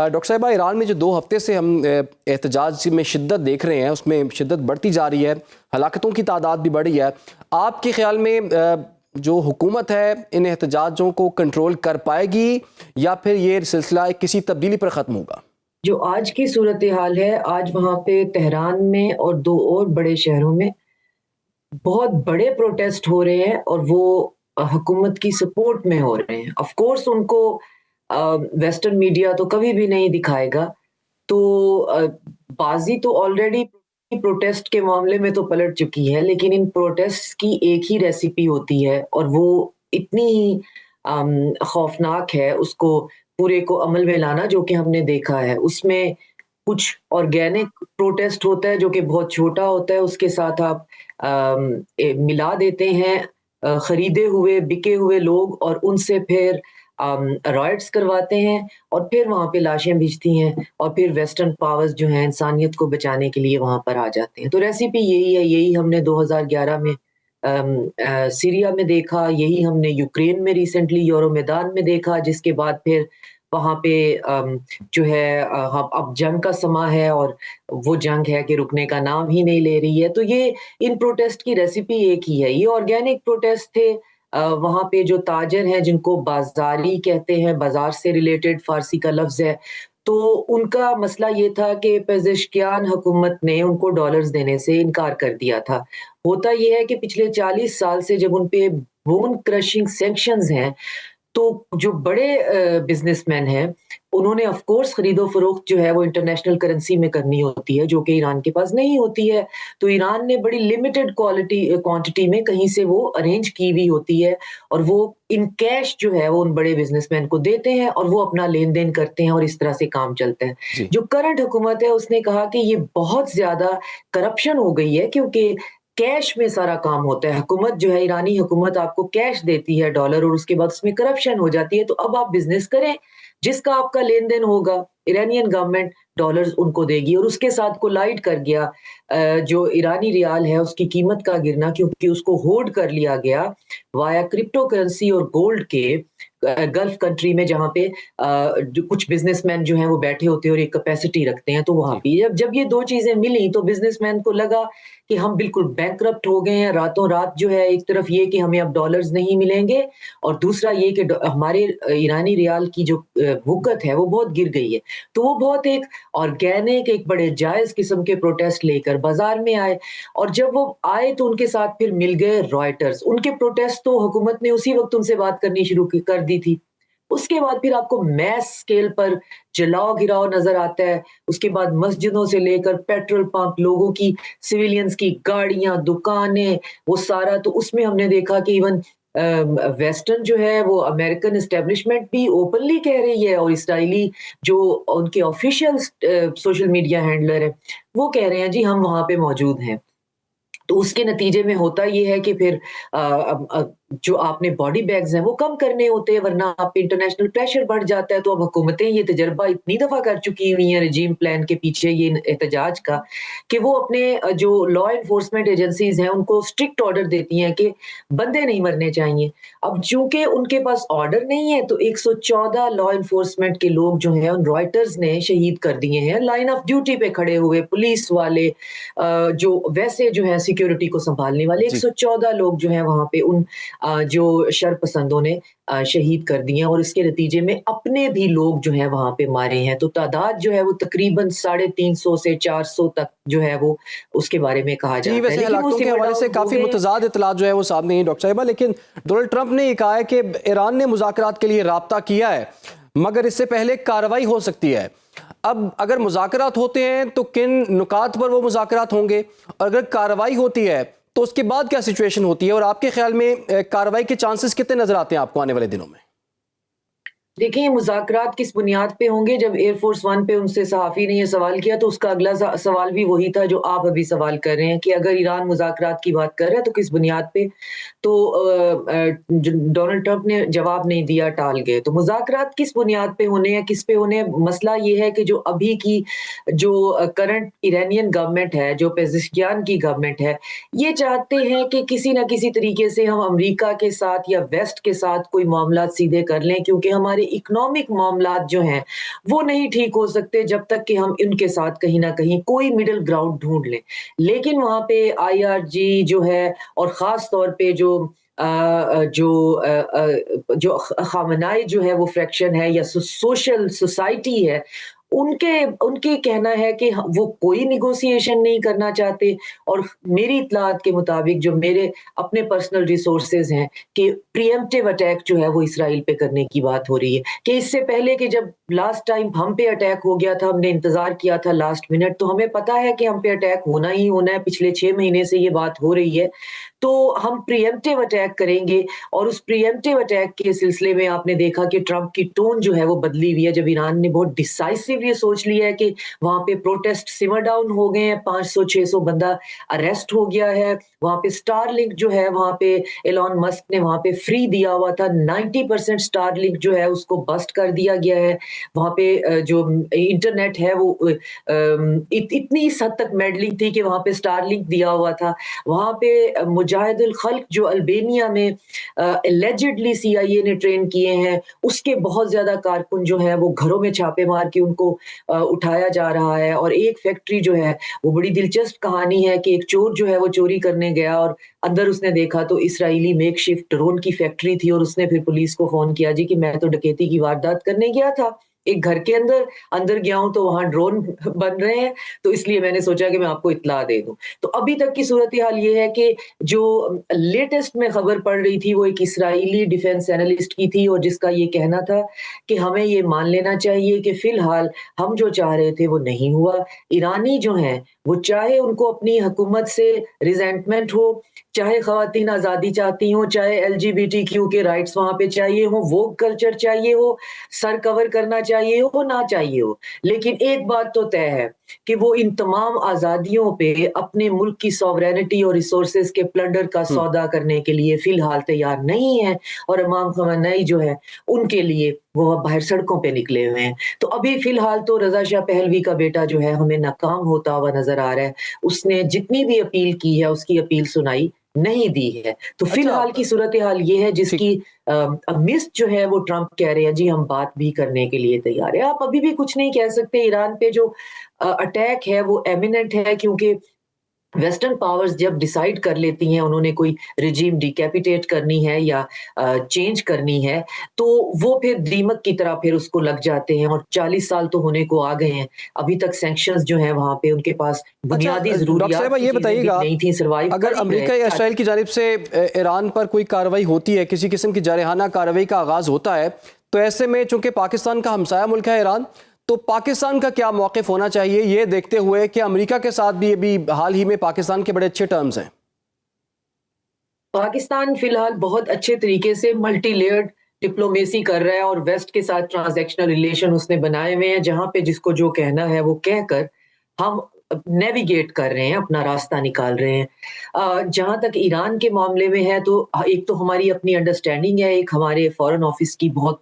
Doctor صاحبہ، ایران میں جو 2 ہفتے سے ہم احتجاج میں شدت دیکھ رہے ہیں، اس میں شدت بڑھتی جا رہی ہے، ہلاکتوں کی تعداد بھی بڑھی ہے. آپ کے خیال میں جو حکومت ہے ان احتجاجوں کو کنٹرول کر پائے گی یا پھر یہ سلسلہ کسی تبدیلی پر ختم ہوگا؟ جو آج کی صورتحال ہے، آج وہاں پہ تہران میں اور 2 اور بڑے شہروں میں بہت بڑے پروٹیسٹ ہو رہے ہیں اور وہ حکومت کی سپورٹ میں ہو رہے ہیں. آف کورس ان کو ویسٹرن میڈیا تو کبھی بھی نہیں دکھائے گا. تو بازی تو آلریڈی پروٹیسٹ کے معاملے میں تو پلٹ چکی ہے، لیکن ان پروٹیسٹ کی ایک ہی ریسیپی ہوتی ہے اور وہ اتنی ہی خوفناک ہے اس کو پورے کو عمل میں لانا، جو کہ ہم نے دیکھا ہے. اس میں کچھ آرگینک پروٹیسٹ ہوتا ہے جو کہ بہت چھوٹا ہوتا ہے، اس کے ساتھ آپ ملا دیتے ہیں خریدے ہوئے بکے ہوئے لوگ اور ان سے پھر رائٹس کرواتے ہیں اور پھر وہاں پہ لاشیں بھیجتی ہیں اور پھر ویسٹرن پاورز جو ہیں انسانیت کو بچانے کے لیے وہاں پر آ جاتے ہیں. تو ریسیپی یہی ہے، یہی ہم نے 2011 میں سیریا میں دیکھا، یہی ہم نے یوکرین میں ریسنٹلی یورو میدان میں دیکھا، جس کے بعد پھر وہاں پہ جو ہے اب جنگ کا سما ہے اور وہ جنگ ہے کہ رکنے کا نام ہی نہیں لے رہی ہے. تو یہ ان پروٹیسٹ کی ریسیپی ایک ہی ہے. یہ آرگینک پروٹیسٹ تھے. وہاں پہ جو تاجر ہیں جن کو بازاری کہتے ہیں، بازار سے ریلیٹڈ فارسی کا لفظ ہے، تو ان کا مسئلہ یہ تھا کہ پزشکیان حکومت نے ان کو ڈالرز دینے سے انکار کر دیا تھا. ہوتا یہ ہے کہ پچھلے 40 سال سے جب ان پہ بون کرشنگ سینکشنز ہیں تو جو بڑے بزنس مین ہیں انہوں نے آف کورس خرید و فروخت جو ہے وہ انٹرنیشنل کرنسی میں کرنی ہوتی ہے، جو کہ ایران کے پاس نہیں ہوتی ہے. تو ایران نے بڑی لمیٹڈ کوانٹٹی میں کہیں سے وہ ارینج کی ہوئی ہوتی ہے اور وہ ان کیش جو ہے وہ ان بڑے بزنس مین کو دیتے ہیں اور وہ اپنا لین دین کرتے ہیں اور اس طرح سے کام چلتا ہے. جی. جو کرنٹ حکومت ہے اس نے کہا کہ یہ بہت زیادہ کرپشن ہو گئی ہے کیونکہ کیش میں سارا کام ہوتا ہے. حکومت جو ہے ایرانی حکومت آپ کو کیش دیتی ہے ڈالر اور اس کے بعد اس میں کرپشن ہو جاتی ہے. تو اب آپ بزنس کریں، جس کا آپ کا لین دین ہوگا ایرانین گورنمنٹ ڈالرز ان کو دے گی. اور اس کے ساتھ کولائڈ کر گیا جو ایرانی ریال ہے اس کی قیمت کا گرنا، کیونکہ اس کو ہولڈ کر لیا گیا وایا کرپٹو کرنسی اور گولڈ کے گلف کنٹری میں، جہاں پہ جو کچھ بزنس مین جو ہیں وہ بیٹھے ہوتے ہیں اور ایک کیپیسٹی رکھتے ہیں. تو وہاں پہ جب یہ 2 چیزیں ملی تو بزنس مین کو لگا کہ ہم بالکل بینکرپٹ ہو گئے ہیں راتوں رات. جو ہے ایک طرف یہ کہ ہمیں اب ڈالرز نہیں ملیں گے اور دوسرا یہ کہ ہمارے ایرانی ریال کی جو وقت ہے وہ بہت گر گئی ہے. تو وہ بہت ایک آرگینک ایک بڑے جائز قسم کے پروٹیسٹ لے کر بازار میں آئے اور جب وہ آئے تو ان کے ساتھ پھر مل گئے رائٹرز. ان کے پروٹیسٹ تو حکومت نے اسی وقت ان سے بات کرنی شروع کر دی تھی. اس کے بعد پھر آپ کو میس سکیل پر جلاؤ گراؤ نظر آتا ہے. اس کے بعد مسجدوں سے لے کر پیٹرول پمپ، لوگوں کی سویلینز کی گاڑیاں، دکانیں، وہ سارا. تو اس میں ہم نے دیکھا کہ ایون ویسٹرن جو ہے وہ امریکن اسٹیبلشمنٹ بھی اوپنلی کہہ رہی ہے اور اسرائیلی جو ان کے آفیشیل سوشل میڈیا ہینڈلر ہیں وہ کہہ رہے ہیں جی ہم وہاں پہ موجود ہیں. تو اس کے نتیجے میں ہوتا یہ ہے کہ پھر جو آپ نے باڈی بیگز ہیں وہ کم کرنے ہوتے ہیں، ورنہ آپ پہ انٹرنیشنل پریشر بڑھ جاتا ہے. تو اب حکومتیں یہ تجربہ اتنی دفعہ کر چکی ہوئی ہیں رجیم پلان کے پیچھے یہ احتجاج کا، کہ وہ اپنے جو لا انفورسمنٹ ایجنسیز ہیں ان کو اسٹرکٹ آرڈر دیتی ہیں کہ بندے نہیں مرنے چاہیے. اب چونکہ ان کے پاس آرڈر نہیں ہے تو 114 لا انفورسمنٹ کے لوگ جو ہیں ان رائٹرز نے شہید کر دیے ہیں لائن آف ڈیوٹی پہ کھڑے ہوئے. پولیس والے جو ویسے جو ہے سیکیورٹی کو سنبھالنے والے 114 لوگ جو ہیں وہاں پہ ان جو شر پسندوں نے شہید کر دیے اور اس کے نتیجے میں اپنے بھی لوگ جو ہیں وہاں پہ مارے ہیں. تو تعداد جو ہے وہ تقریباً 350 سے 400 تک جو ہے وہ اس کے بارے میں کہا جاتا ہے. جی ویسے ہلاکتوں کے حوالے سے کافی متضاد اطلاعات جو ہے وہ سامنے ہیں ڈاکٹر صاحبہ، لیکن ڈونلڈ ٹرمپ نے یہ کہا ہے کہ ایران نے مذاکرات کے لیے رابطہ کیا ہے مگر اس سے پہلے کارروائی ہو سکتی ہے. اب اگر مذاکرات ہوتے ہیں تو کن نکات پر وہ مذاکرات ہوں گے، اور اگر کارروائی ہوتی ہے تو اس کے بعد کیا سچویشن ہوتی ہے، اور آپ کے خیال میں کارروائی کے چانسز کتنے نظر آتے ہیں آپ کو آنے والے دنوں میں؟ دیکھیں یہ مذاکرات کس بنیاد پہ ہوں گے. جب ایئر فورس ون پہ ان سے صحافی نے یہ سوال کیا تو اس کا اگلا سوال بھی وہی تھا جو آپ ابھی سوال کر رہے ہیں کہ اگر ایران مذاکرات کی بات کر رہا ہے تو کس بنیاد پہ. تو ڈونلڈ ٹرمپ نے جواب نہیں دیا، ٹال گئے. تو مذاکرات کس بنیاد پہ ہونے ہیں، کس پہ ہونے؟ مسئلہ یہ ہے کہ جو ابھی کی جو کرنٹ ایرانین گورنمنٹ ہے، جو پیزشکیان کی گورنمنٹ ہے، یہ چاہتے ہیں کہ کسی نہ کسی طریقے سے ہم امریکہ کے ساتھ یا ویسٹ کے ساتھ کوئی معاملات سیدھے کر لیں، کیونکہ ہمارے اکنامک معاملات جو ہیں وہ نہیں ٹھیک ہو سکتے جب تک کہ ہم ان کے ساتھ کہیں نہ کہیں کوئی مڈل گراؤنڈ ڈھونڈ لیں. لیکن وہاں پہ IRG جو ہے اور خاص طور پہ جو خامنائی جو ہے وہ فریکشن ہے یا سوشل سوسائٹی ہے, ان کے کہنا ہے کہ وہ کوئی نیگوسیشن نہیں کرنا چاہتے. اور میری اطلاعات کے مطابق جو میرے اپنے پرسنل ریسورسز ہیں کہ پریمپٹیو اٹیک جو ہے وہ اسرائیل پہ کرنے کی بات ہو رہی ہے, کہ اس سے پہلے کہ جب لاسٹ ٹائم ہم پہ اٹیک ہو گیا تھا, ہم نے انتظار کیا تھا لاسٹ منٹ, تو ہمیں پتا ہے کہ ہم پہ اٹیک ہونا ہی ہونا ہے, پچھلے 6 مہینے سے یہ بات ہو رہی ہے, تو ہم پریمپٹیو اٹیک کریں گے. اور اس پریمپٹیو اٹیک کے سلسلے میں آپ نے دیکھا کہ ٹرمپ کی ٹون جو ہے وہ بدلی ہوئی ہے, جب ایران نے بہت ڈیسائسو یہ سوچ لیا ہے کہ وہاں پہ پروٹیسٹ سمر ڈاؤن ہو گئے ہیں, 500-600 بندہ اریسٹ ہو گیا ہے. وہاں پہ اسٹار لنک جو ہے وہاں پہ ایلون مسک نے وہاں پہ فری دیا ہوا تھا, 90% اسٹار لنک جو ہے اس کو بسٹ کر دیا گیا ہے. وہاں پہ جو انٹرنیٹ ہے وہ اتنی اس حد تک میڈلنگ تھی کہ وہاں پہ اسٹار لنک دیا ہوا تھا. وہاں پہ مجاہد الخلق جو البینیا میں اللیجڈلی CIA نے ٹرین کیے ہیں, اس کے بہت زیادہ کارکن جو ہیں وہ گھروں میں چھاپے مار کے ان کو اٹھایا جا رہا ہے. اور ایک فیکٹری جو ہے وہ بڑی دلچسپ کہانی ہے کہ ایک چور جو ہے وہ چوری کرنے گیا اور اندر اس نے دیکھا تو اسرائیلی میک شفٹ ڈرون کی فیکٹری تھی, اور اس نے پھر پولیس کو فون کیا جی کہ میں تو ڈکیتی کی واردات کرنے گیا تھا, ایک گھر کے اندر گیا ہوں تو وہاں ڈرون بن رہے ہیں, تو اس لیے میں نے سوچا کہ میں آپ کو اطلاع دے دوں. تو ابھی تک کی صورتحال یہ ہے کہ جو لیٹسٹ میں خبر پڑ رہی تھی وہ ایک اسرائیلی ڈیفنس اینالسٹ کی تھی, اور جس کا یہ کہنا تھا کہ ہمیں یہ مان لینا چاہیے کہ فی الحال ہم جو چاہ رہے تھے وہ نہیں ہوا. ایرانی جو ہیں وہ چاہے ان کو اپنی حکومت سے ریزینٹمنٹ ہو, چاہے خواتین آزادی چاہتی ہوں, چاہے LGBTQ کے رائٹس وہاں پہ چاہیے ہو, ووگ کلچر چاہیے ہو, سر کور کرنا چاہیے ہو, نہ چاہیے ہو, لیکن ایک بات تو طے ہے کہ وہ ان تمام آزادیوں پہ اپنے ملک کی سوورینٹی اور ریسورسز کے پلنڈر کا سودا کرنے کے لیے فی الحال تیار نہیں ہے. اور امام خامنئی جو ہے ان کے لیے وہ باہر سڑکوں پہ نکلے ہوئے ہیں. تو ابھی فی الحال تو رضا شاہ پہلوی کا بیٹا جو ہے ہمیں ناکام ہوتا ہوا نظر آ رہا ہے. اس نے جتنی بھی اپیل کی ہے اس کی اپیل سنائی نہیں دی ہے. تو فی الحال کی صورتحال یہ ہے جس کی مسٹ جو ہے وہ ٹرمپ کہہ رہے ہیں جی ہم بات بھی کرنے کے لیے تیار ہے. آپ ابھی بھی کچھ نہیں کہہ سکتے. ایران پہ جو اٹیک ہے وہ ایمیننٹ ہے, کیونکہ ویسٹرن پاورز جب ڈیسائیڈ کر لیتی ہیں انہوں نے کوئی رجیم ڈیکیپیٹیٹ کرنی ہے یا چینج کرنی ہے, تو وہ پھر دیمک کی طرح پھر اس کو لگ جاتے ہیں. اور 40 سال تو ہونے کو آ گئے ہیں, ابھی تک سینکشنز جو ہیں وہاں پہ ان کے پاس بنیادی ضروریات یہ بتائیے گا نہیں تھی, سروائیو اگر امریکہ یا اسرائیل کی جانب سے ایران پر کوئی کارروائی ہوتی ہے, کسی قسم کی جارحانہ کارروائی کا آغاز ہوتا ہے, تو ایسے میں چونکہ پاکستان کا ہمسایہ ملک ہے ایران, تو پاکستان کا کیا موقف ہونا چاہیے, یہ دیکھتے ہوئے کہ امریکہ کے ساتھ بھی ابھی حال ہی میں پاکستان کے بڑے اچھے ٹرمز ہیں؟ پاکستان فی الحال بہت اچھے طریقے سے ملٹی لیئرڈ ڈپلومیسی کر رہا ہے, اور ویسٹ کے ساتھ ٹرانزیکشنل ریلیشن اس نے بنائے ہوئے ہیں, جہاں پہ جس کو جو کہنا ہے وہ کہہ کر ہم نیویگیٹ کر رہے ہیں, اپنا راستہ نکال رہے ہیں. جہاں تک ایران کے معاملے میں ہے تو ایک تو ہماری اپنی انڈرسٹینڈنگ ہے, ایک ہمارے فارن آفس کی بہت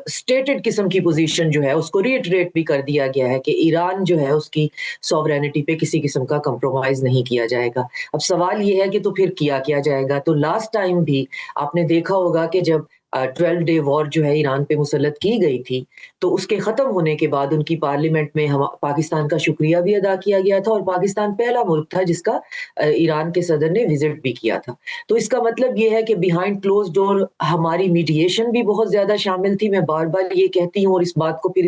اسٹیٹڈ قسم کی پوزیشن جو ہے اس کو ریٹریٹ بھی کر دیا گیا ہے کہ ایران جو ہے اس کی سوورینٹی پہ کسی قسم کا کمپرومائز نہیں کیا جائے گا. اب سوال یہ ہے کہ تو پھر کیا جائے گا. تو لاسٹ ٹائم بھی آپ نے دیکھا ہوگا کہ جب 12 ڈے وار جو ہے ایران پہ مسلط کی گئی تھی, تو اس کے ختم ہونے کے بعد ان کی پارلیمنٹ میں پاکستان کا شکریہ بھی ادا کیا گیا تھا, اور پاکستان پہلا ملک تھا جس کا ایران کے صدر نے وزٹ بھی کیا تھا. تو اس کا مطلب یہ ہے کہ بیہائنڈ کلوز ڈور ہماری میڈیشن بھی بہت زیادہ شامل تھی. میں بار بار یہ کہتی ہوں, اور اس بات کو پھر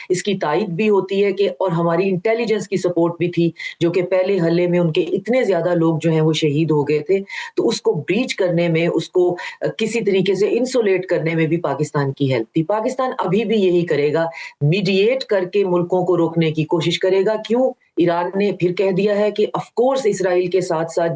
اس کی تائید بھی ہوتی ہے کہ اور ہماری انٹیلیجنس کی سپورٹ بھی تھی, جو کہ پہلے حملے میں ان کے اتنے زیادہ لوگ جو ہیں وہ شہید ہو گئے تھے, تو اس کو بریچ کرنے میں, اس کو کسی طریقے سے انسولیٹ کرنے میں بھی پاکستان کی ہیلپ تھی. پاکستان ابھی بھی یہی کرے گا, میڈییٹ کر کے ملکوں کو روکنے کی کوشش کرے گا. کیوں؟ ایران نے پھر کہہ دیا ہے کہ آف کورس اسرائیل کے ساتھ ساتھ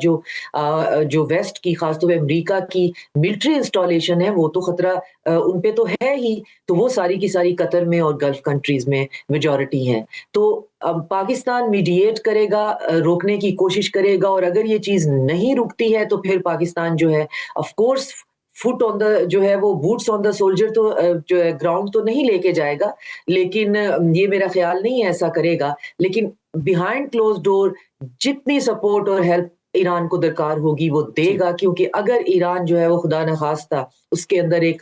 جو ویسٹ کی, خاص طور پہ امریکہ کی ملٹری انسٹالیشن ہے وہ تو خطرہ ان پہ تو ہے ہی, تو وہ ساری کی ساری قطر میں اور گلف کنٹریز میں میجورٹی ہیں. تو اب پاکستان میڈییٹ کرے گا, روکنے کی کوشش کرے گا, اور اگر یہ چیز نہیں رکتی ہے تو پھر پاکستان جو ہے آف کورس فٹ آن دا جو ہے وہ بوٹس آن دا سولجر تو جو ہے گراؤنڈ تو نہیں لے کے جائے گا, لیکن یہ میرا خیال نہیں ہے ایسا کرے گا. لیکن بیہائنڈ کلوز ڈور جتنی سپورٹ اور ہیلپ ایران کو درکار ہوگی وہ دے گا, کیونکہ اگر ایران جو ہے وہ خدا نخواستہ اس کے اندر ایک